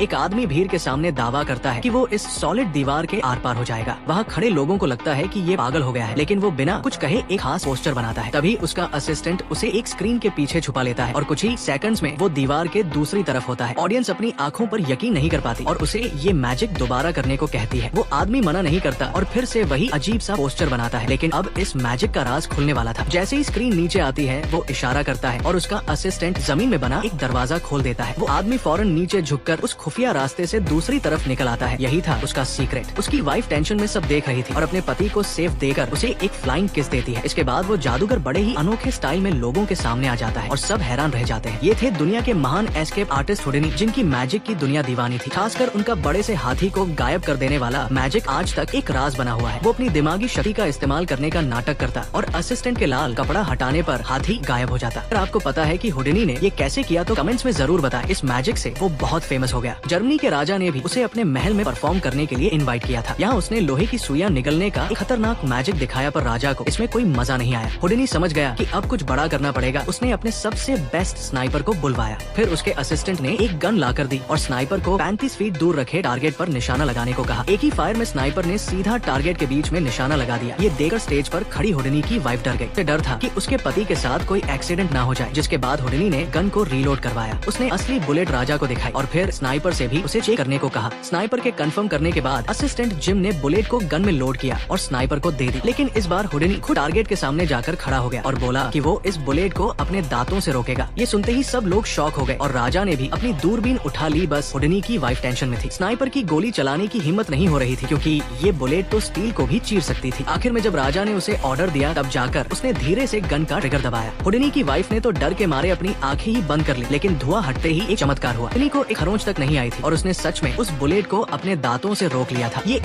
एक आदमी भीड़ के सामने दावा करता है कि वो इस सॉलिड दीवार के आर पार हो जाएगा। वहाँ खड़े लोगों को लगता है कि ये पागल हो गया है, लेकिन वो बिना कुछ कहे एक खास पोस्टर बनाता है। तभी उसका असिस्टेंट उसे एक स्क्रीन के पीछे छुपा लेता है और कुछ ही सेकंड्स में वो दीवार के दूसरी तरफ होता है। ऑडियंस अपनी आंखों पर यकीन नहीं कर पाती और उसे ये मैजिक दोबारा करने को कहती है। वो आदमी मना नहीं करता और फिर से वही अजीब सा पोस्टर बनाता है, लेकिन अब इस मैजिक का राज खुलने वाला था। जैसे ही स्क्रीन नीचे आती है वो इशारा करता है और उसका असिस्टेंट जमीन में बना एक दरवाजा खोल देता है। वो आदमी फौरन नीचे झुककर उस खुफिया रास्ते से दूसरी तरफ निकल आता है। यही था उसका सीक्रेट। उसकी वाइफ टेंशन में सब देख रही थी और अपने पति को सेफ देकर उसे एक फ्लाइंग किस देती है। इसके बाद वो जादूगर बड़े ही अनोखे स्टाइल में लोगों के सामने आ जाता है और सब हैरान रह जाते हैं। ये थे दुनिया के महान एस्केप आर्टिस्ट हुडिनी, जिनकी मैजिक की दुनिया दीवानी थी। खासकर उनका बड़े से हाथी को गायब कर देने वाला मैजिक आज तक एक राज बना हुआ है। वो अपनी दिमागी शक्ति का इस्तेमाल करने का नाटक करता और असिस्टेंट के लाल कपड़ा हटाने पर हाथी गायब हो जाता। अगर आपको पता है कि हुडिनी ने ये कैसे किया तो कमेंट्स में जरूर बताएं। इस मैजिक से वो बहुत फेमस हो गया। जर्मनी के राजा ने भी उसे अपने महल में परफॉर्म करने के लिए इनवाइट किया था। यहाँ उसने लोहे की सुइयां निगलने का एक खतरनाक मैजिक दिखाया, पर राजा को इसमें कोई मजा नहीं आया। हुडिनी समझ गया कि अब कुछ बड़ा करना पड़ेगा। उसने अपने सबसे बेस्ट स्नाइपर को बुलवाया। फिर उसके असिस्टेंट ने एक गन लाकर दी और स्नाइपर को 35 फीट दूर रखे टारगेट पर निशाना लगाने को कहा। एक ही फायर में स्नाइपर ने सीधा टारगेट के बीच में निशाना लगा दिया। ये देखकर स्टेज पर खड़ी हुडिनी की वाइफ डर गई। उसे डर था कि उसके पति के साथ कोई एक्सीडेंट ना हो जाए। जिसके बाद हुडिनी ने गन को रीलोड करवाया। उसने असली बुलेट राजा को दिखाई और फिर स्नाइपर से भी उसे चेक करने को कहा। स्नाइपर के कंफर्म करने के बाद असिस्टेंट जिम ने बुलेट को गन में लोड किया और स्नाइपर को दे दी। लेकिन इस बार हुडिनी खुद टारगेट के सामने जाकर खड़ा हो गया और बोला कि वो इस बुलेट को अपने दांतों से रोकेगा। ये सुनते ही सब लोग शॉक हो गए और राजा ने भी अपनी दूरबीन उठा ली। बस हुडिनी की वाइफ टेंशन में थी। स्नाइपर की गोली चलाने की हिम्मत नहीं हो रही थी, क्योंकि ये बुलेट तो स्टील को भी चीर सकती थी। आखिर में जब राजा ने उसे ऑर्डर दिया तब जाकर उसने धीरे से गन का ट्रिगर दबाया। हुडिनी की वाइफ ने तो डर के मारे अपनी आंखें ही बंद कर ली, लेकिन धुआं हटते ही एक चमत्कार हुआ। हुडिनी को एक खरोंच तक नहीं आई थी और उसने सच में उस बुलेट को अपने दांतों से रोक लिया था। ये